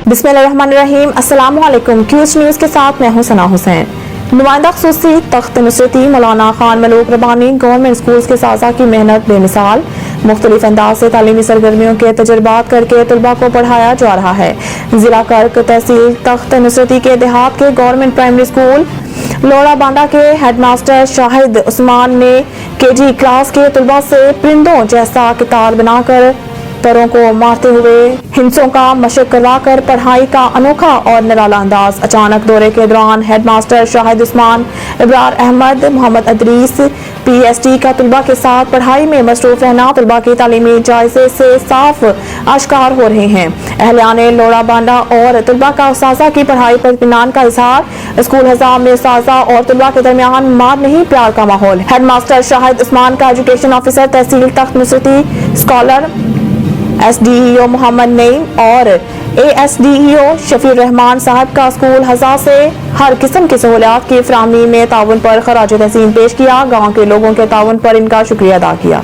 बिस्मिल्लाहिर्रहमानिर्रहीम। अस्सलाम वालेकुम। क्यूज न्यूज़ के साथ मैं हूं सना हुसैन। नुमाइंदा ख़ुसूसी तख्त नुसरती मौलाना खान मलूक रब्बानी गवर्नमेंट स्कूल्स के साज़ा की मेहनत बेमिसाल। मुख्तलिफ अंदाज से तालीमी सरगर्मियों के तजुर्बात करके तलबा को पढ़ाया जा रहा है। जिला कर्क तहसील तख्त नुसरती के देहात के गवर्नमेंट प्राइमरी स्कूल लोड़ा बांडा के हेडमास्टर शाहिद उस्मान ने केजी क्लास के तलबा से परिंदों जैसा किताब बनाकर परों को मारते हुए हिंसों का मशक करवाकर पढ़ाई का अनोखा और निराला अंदाज। अचानक दौरे के दौरान हेडमास्टर शाहिद उस्मान, इब्रार अहमद, मोहम्मद अदरीस PhD का तलबा के साथ पढ़ाई में मसरूफ रहना तलबा की तालीमी जायजे से साफ आश्कार हो रहे हैं। अहलियाने लोड़ा बांडा और तलबा का उस्ताज़ा की पढ़ाई पर इत्मीनान का इजहार। स्कूल हज़ाम में उस्ताज़ा और तलबा के दरमियान मार नहीं प्यार का माहौल। हेडमास्टर शाहिद उस्मान का एजुकेशन ऑफिसर तहसील तख्त नुसरती स्कॉलर SDEO मोहम्मद नईम और ASDEO शफीर रहमान साहब का स्कूल हज़ा से हर किस्म की सहूलियात की फराहमी में ताउन पर खराज तहसीन पेश किया। गाँव के लोगों के ताउन पर इनका शुक्रिया अदा किया।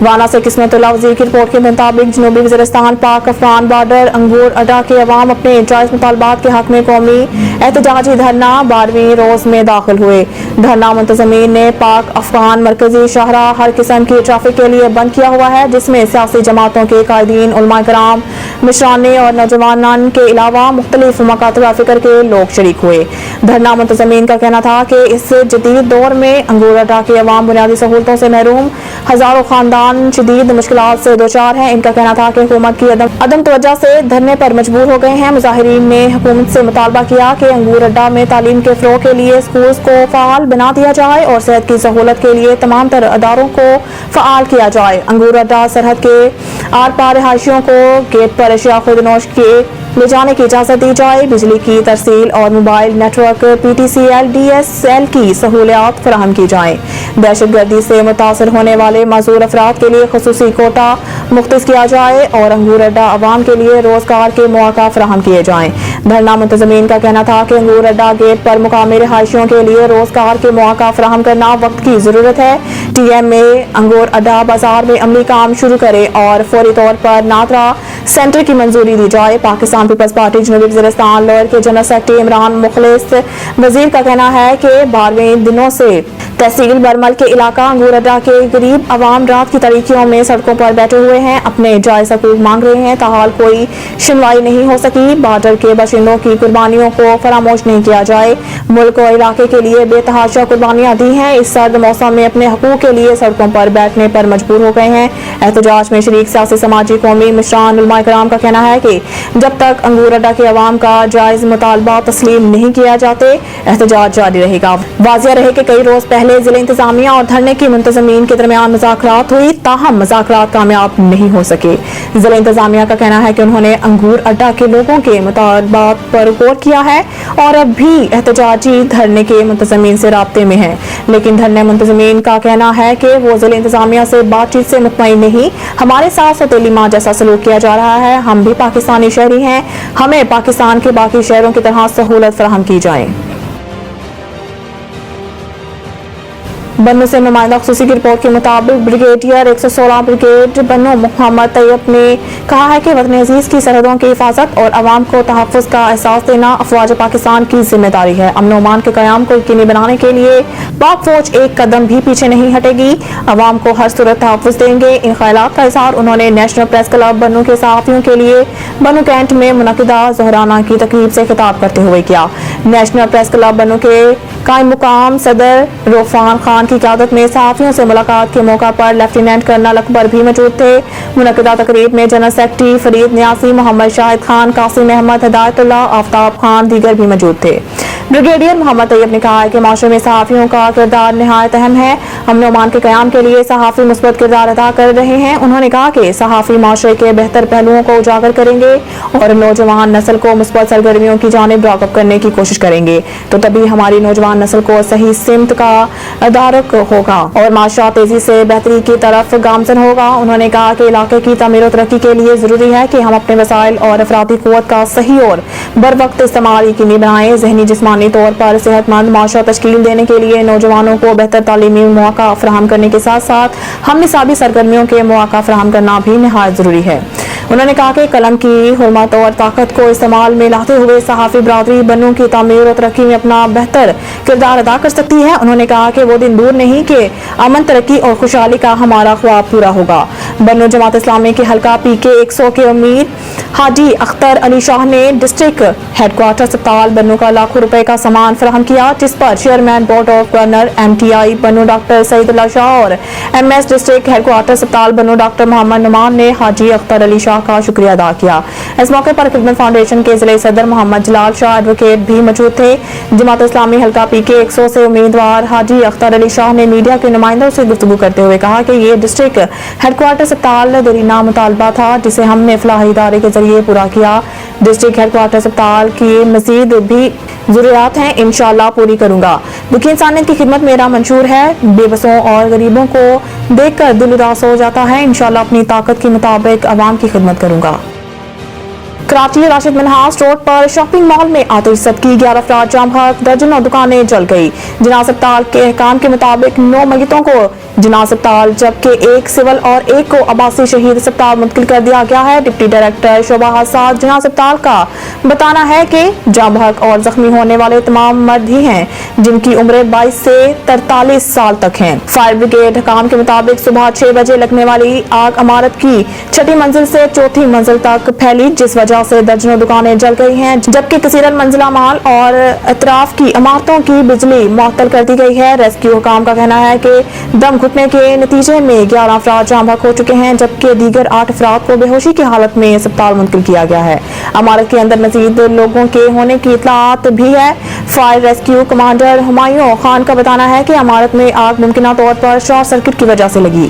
वाना से किस्मतुल्लाह वज़ीर की रिपोर्ट के मुताबिक जनूबी वज़ीरिस्तान पाक अफगान बॉर्डर अंगूर अड्डा के अवाम अपने जायज़ मुतालबात के हक में कौमी एहतजाजी धरना 12वीं रोज में दाखिल हुए। धरना मुंतज़मीन ने पाक अफगान मरकजी शाहरा हर किस्म की ट्रैफिक के लिए बंद किया हुआ है, जिसमें सियासी जमातों के कायदीन, उलमा कराम, मिशराने और नौजवानान के अलावा मुख्तलिफ मकातब फ़िक्र के लोग शरीक हुए। धरना मुंतज़मीन का कहना था कि इस जदीद दौर में अंगूर अड्डा के अवाम बुनियादी सहूलतों से महरूम, हजारों खानदान शदीद मुश्किलात से दो चार हैं। इनका कहना था कि हुकूमत की अदम तवज्जो से धरने पर मजबूर हो गए हैं। मुजाहिरीन ने हुकूमत से मुतालबा किया कि अंगूर अड्डा में तालीम के फ़रोग़ के लिए स्कूल्स को फ़ाल बना दिया जाए और सेहत की सहूलत के लिए तमाम तर अदारों को फ़ाल किया जाए। अंगूर अड्डा सरहद के आर पार रिहायशियों को गेट पर अशिया खुदनोश के ले जाने की इजाज़त दी जाए। बिजली की तरसील और मोबाइल नेटवर्क PTCL DSL की सहूलियात फराहम की जाए। दहशत गर्दी से मुतासर होने वाले माजूर अफराद के लिए खुसूसी कोटा मुख्तस किया जाए और अंगूर अड्डा अवाम के लिए रोजगार के मौका फराहम किए जाएं। धरना मुंतज़मीन का कहना था कि अंगूर अड्डा गेट पर मुकामी रिहायशियों के लिए रोजगार के मौका फराहम करना वक्त की जरूरत है। TMA अंगूर अड्डा बाजार में अमली काम शुरू करे और फौरी तौर पर नादरा सेंटर की मंजूरी दी जाए। पाकिस्तान पीपल्स पार्टी जनूबी वज़ीरिस्तान लोअर के जनरल सेक्रेटरी इमरान मुखलिस वजीर का कहना है कि 12वें दिनों से तहसील बरमल के इलाका अंगूर अड्डा के गरीब अवाम रात की तारीकियों में सड़कों पर बैठे हुए हैं, अपने जायज़ हकूक़ मांग रहे हैं। ताहाल कोई सुनवाई नहीं हो सकी। बॉर्डर के बाशिंदों की कुर्बानियों को फरामोश नहीं किया जाए। मुल्क और इलाके के लिए बेतहाशा कुर्बानियां दी हैं। इस सर्द मौसम में अपने हकूक़ के लिए सड़कों पर बैठने पर मजबूर हो गए हैं। एहतजाज में शरीक सियासी, समाजी, कौमी, मिशरान, उलमा कराम का कहना है कि जब तक अंगूर अड्डा के अवाम का जायज़ मुतालबा तस्लीम नहीं किया जाते एहतजाज जारी रहेगा। वाज़िया रहे कि कई रोज पहले जिला इंतजामिया और धरने की मुंतज़मीन के दरमियान मुज़ाकरात हुई, ताहम मुज़ाकरात कामयाब नहीं हो सके। जिला इंतजामिया का कहना है कि उन्होंने अंगूर अड्डा के लोगों के मुतालबात पर गौर किया है और अब भी एहतजाजी धरने के मुंतज़मीन से राब्ते में है, लेकिन धरने मुंतज़मीन का कहना है कि वो जिला इंतजामिया से बातचीत से मुतमईन नहीं। हमारे साथ सौतेली माँ जैसा सलूक किया जा रहा है। हम भी पाकिस्तानी शहरी हैं, हमें पाकिस्तान के बाकी शहरों की तरह सहूलत फराहम की जाए। बन्नू से नुमाइंदा ख़ुसूसी की रिपोर्ट के मुताबिक ब्रिगेडियर 116 ब्रिगेड बन्नू मोहम्मद तैयब ने कहा है कि वतन अजीज़ की सरहदों की हिफाजत और अवाम को तहफ़्फ़ुज़ का एहसास देना अफ़वाज पाकिस्तान की जिम्मेदारी है। अमन अमान के क़याम को यकीनी बनाने के लिए पाक फ़ौज एक कदम भी पीछे नहीं हटेगी। अवाम को हर सूरत तहफ़्फ़ुज़ देंगे। इन ख़यालात का इज़हार उन्होंने नेशनल प्रेस क्लब बन्नू के सहाफ़ियों के लिए बन्नू कैंट में मुनक़िदा ज़ोहराना की तक़रीब से खिताब करते हुए किया। नेशनल प्रेस क्लब बन्नू के कायम मुकाम सदर रोफान खान की क़यादत में सहाफ़ियों से मुलाकात के मौका पर लेफ्टिनेंट कर्नल अकबर भी मौजूद थे। मुनक़िदा तक़रीब में जनरल सेक्रेटरी फरीद न्यासी, मोहम्मद शाहिद खान, कासिम अहमद, हिदायतुल्लाह, आफ्ताब खान दीगर भी मौजूद थे। ब्रिगेडियर मोहम्मद तैयब ने कहा है कि माशरे में सहाफ़ियों का किरदार निहायत अहम है। अमन अमान के क़याम के लिए सहाफ़ी मुस्बत किरदार अदा कर रहे हैं। उन्होंने कहा कि सहाफ़ी माशरे के बेहतर पहलुओं को उजागर करेंगे और नौजवान नस्ल को मुस्बत सरगर्मियों की जानिब राग़िब करने की कोशिश करेंगे, तो तभी हमारी नौजवान नस्ल को सही सिमत का दारक होगा और माशरा तेजी से बेहतरी की तरफ गामजन होगा। उन्होंने कहा कि इलाके की तमीर और तरक्की के लिए ज़रूरी है कि हम अपने वसाइल और अफरादी क़ुव्वत का सही और बर वक्त इस्तेमाल यकीनी बनाएं। ज़हनी जिस्मानी तौर पर सेहतमंद माशरा तश्कील देने के लिए नौजवानों को बेहतर तालीमी मौका फराहम करने के साथ साथ हम निसाबी सरगर्मियों के मौका फराहम करना भी निहायत ज़रूरी है। انہوں نے کہا کہ قلم کی حرمت اور طاقت کو استعمال میں لاتے ہوئے صحافی برادری بنوں کی تعمیر و ترقی میں اپنا بہتر کردار ادا کر سکتی ہے۔ انہوں نے کہا کہ وہ دن دور نہیں کہ امن، ترقی اور خوشحالی کا ہمارا خواب پورا ہوگا۔ بنو جماعت اسلامی کے حلقہ PK 100 کے امیر حاجی اختر علی شاہ نے ڈسٹرکٹ ہیڈ کوارٹر اسپتال بنو کا لاکھوں روپے کا سامان فراہم کیا، جس پر chairman board of governor MTI Bannu doctor Saeed Ullah Shah اور MS ڈسٹرکٹ ہیڈ کوارٹر اسپتال بنو ڈاکٹر محمد نعمان نے حاجی اختر علی شاہ کا شکریہ ادا کیا۔ اس موقع پر خدمت فاؤنڈیشن کے ضلع صدر محمد جلال شاہ ایڈوکیٹ بھی موجود تھے۔ جماعت اسلامی حلقہ PK 100 سے امیدوار حاجی اختر علی شاہ نے میڈیا کے نمائندوں سے گفتگو کرتے ہوئے کہا کہ یہ ڈسٹرکٹ ہیڈ کوارٹر اسپتال دیرینہ مطالبہ تھا، جسے ہم نے فلاحی ادارے کے ذریعے پورا کیا۔ ڈسٹرکٹ ہیڈ کوارٹر اسپتال کی مزید بھی ضروریات ہیں، انشاءاللہ پوری کروں گا۔ دکھی انسانیت کی خدمت میرا منشور ہے، بے بسوں اور غریبوں کو دیکھ کر دل اداس ہو جاتا ہے، انشاءاللہ اپنی طاقت کے مطابق عوام کی خدمت کروں گا۔ کراچی راشد منہاس روڈ پر شاپنگ مال میں آتش زد کی، 11 افراد جام بحق، درجنوں دکانیں جل گئی۔ جناح اسپتال کے حکام کے مطابق 9 میتوں کو جناح اسپتال جبکہ 1 سول اور 1 کو عباسی شہید اسپتال منتقل کر دیا گیا ہے۔ ڈپٹی ڈائریکٹر شعبہ حادثات جناح اسپتال کا بتانا ہے کہ جام بحق اور زخمی ہونے والے تمام مرد ہی ہیں، جن کی عمریں 22 سے 43 سال تک ہیں۔ فائر بریگیڈ حکام کے مطابق صبح 6 بجے لگنے والی آگ عمارت کی 6ٹھی منزل سے 4تھی منزل تک پھیلی، جس وجہ سے درجنوں دکانیں جل گئی ہیں، جبکہ کثیر المنزلہ مال اور اطراف کی عمارتوں کی بجلی معطل کر دی گئی ہے۔ ریسکیو حکام کا کہنا ہے کہ دم گھٹنے کے نتیجے میں 11 افراد جام بحق ہو چکے ہیں، جبکہ دیگر 8 افراد کو بے ہوشی کی حالت میں اسپتال منتقل کیا گیا ہے۔ عمارت کے اندر مزید لوگوں کے ہونے کی اطلاعات بھی ہے۔ Fire rescue commander Humayun Khan کا بتانا ہے کہ عمارت میں آگ ممکنہ طور پر شارٹ سرکٹ کی وجہ سے لگی۔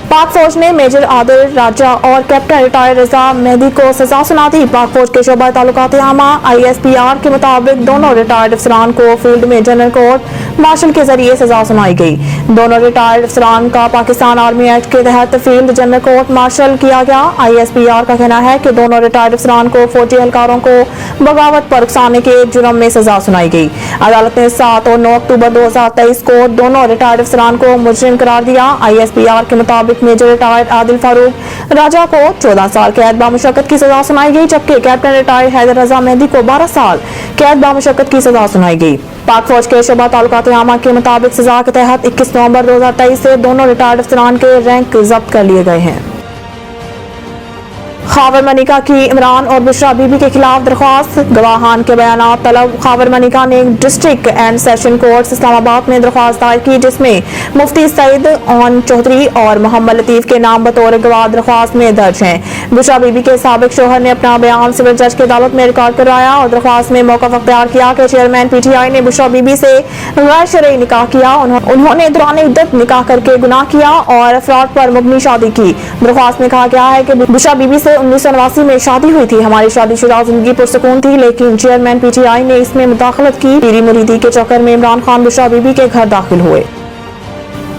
پاک فوج نے میجر عادل راجہ اور کیپٹن ریٹائر رضا مہدی کو سزا سنا دی۔ پاک فوج کے شعبہ تعلقات عامہ ISPR کے مطابق دونوں ریٹائرڈ افسران کو فیلڈ میں جنرل کورٹ مارشل کے ذریعے سزا سنائی گئی۔ دونوں ریٹائرڈ افسران کا پاکستان آرمی ایکٹ کے تحت فیلڈ جنرل کورٹ مارشل کیا گیا۔ ISPR کا کہنا ہے کہ دونوں ریٹائرڈ افسران کو فوجی اہلکاروں کو بغاوت پر اکسانے کے جرم میں سزا سنائی گئی۔ عدالت نے 7 اور 9 اکتوبر 2023 کو دونوں ریٹائرڈ افسران کو مجرم قرار دیا۔ ISPR کے مطابق میجر ریٹائرڈ عادل فاروق راجہ کو 14 سال قید بامشقت کی سزا سنائی گئی، جبکہ کیپٹن ریٹائرڈ حیدر رضا مہدی کو 12 سال قید بامشقت کی سزا سنائی گئی۔ پاک فوج کے شعبہ تعلقات عامہ کے مطابق سزا کے تحت 21 نومبر 2023 سے دونوں ریٹائرڈ افسران کے رینک ضبط کر لیے گئے ہیں۔ خاور ملکہ کی عمران اور بشرا بی بی کے خلاف درخواست، گواہان کے بیانات طلب۔ خاور ملکہ نے ڈسٹرکٹ اینڈ سیشن کورٹ اسلام آباد میں درخواست دائر کی، جس میں مفتی سعید اون چودھری اور محمد لطیف کے نام بطور گواہ درخواست میں درج ہیں۔ بشرا بی بی کے سابق شوہر نے اپنا بیان سول جج کی عدالت میں ریکارڈ کروایا اور درخواست میں موقف اختیار کیا کہ چیئرمین PTI نے بشرا بی بی سے غیر شرعی نکاح کیا، انہوں نے دوران عدت نکاح کر کے گناہ کیا اور افراد پر مبنی شادی کی۔ درخواست میں کہا گیا ہے کہ بشرا بی بی سے 1989 میں شادی ہوئی تھی، ہماری شادی شدہ زندگی پرسکون تھی، لیکن چیئرمین PTI نے اس میں مداخلت کی۔ پیری مریدی کے چکر میں عمران خان بشرا بی بی کے گھر داخل ہوئے۔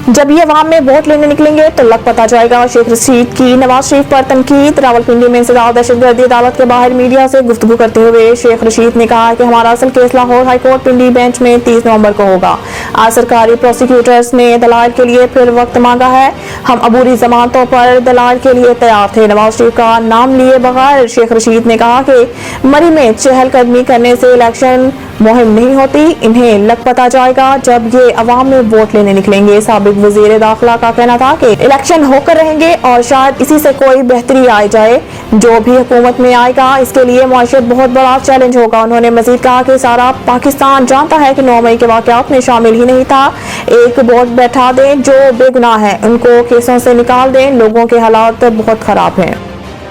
جب یہ عوام میں ووٹ لینے نکلیں گے تو لگ پتا جائے گا۔ شیخ رشید کی نواز شریف پر تنقید۔ راولپنڈی میں انسداد دہشت گردی عدالت کے باہر میڈیا سے گفتگو کرتے ہوئے شیخ رشید نے کہا کہ ہمارا اصل case Lahore high court Pindi bench میں 30 نومبر کو ہوگا۔ آج سرکاری پروسیکیوٹرز نے دلائل کے لیے پھر وقت مانگا ہے، ہم عبوری ضمانتوں پر دلائل کے لیے تیار تھے۔ نواز شریف کا نام لیے بغیر شیخ رشید نے کہا کہ مری میں چہل قدمی کرنے سے الیکشن مہم نہیں ہوتی، انہیں لگ پتا جائے گا جب یہ عوام میں ووٹ لینے نکلیں گے۔ سابق وزیر داخلہ کا کہنا تھا کہ الیکشن ہو کر رہیں گے اور شاید اسی سے کوئی بہتری آ جائے، جو بھی حکومت میں آئے گا اس کے لیے معیشت بہت بڑا چیلنج ہوگا۔ انہوں نے مزید کہا کہ سارا پاکستان جانتا ہے کہ 9 مئی کے واقعات میں شامل ہی نہیں تھا، ایک بورڈ بیٹھا دیں جو بے گناہ ہیں، ان کو کیسوں سے نکال دیں، لوگوں کے حالات بہت خراب ہیں۔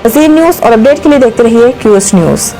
مزید نیوز اور اپڈیٹ کے لیے دیکھتے رہیے QS نیوز۔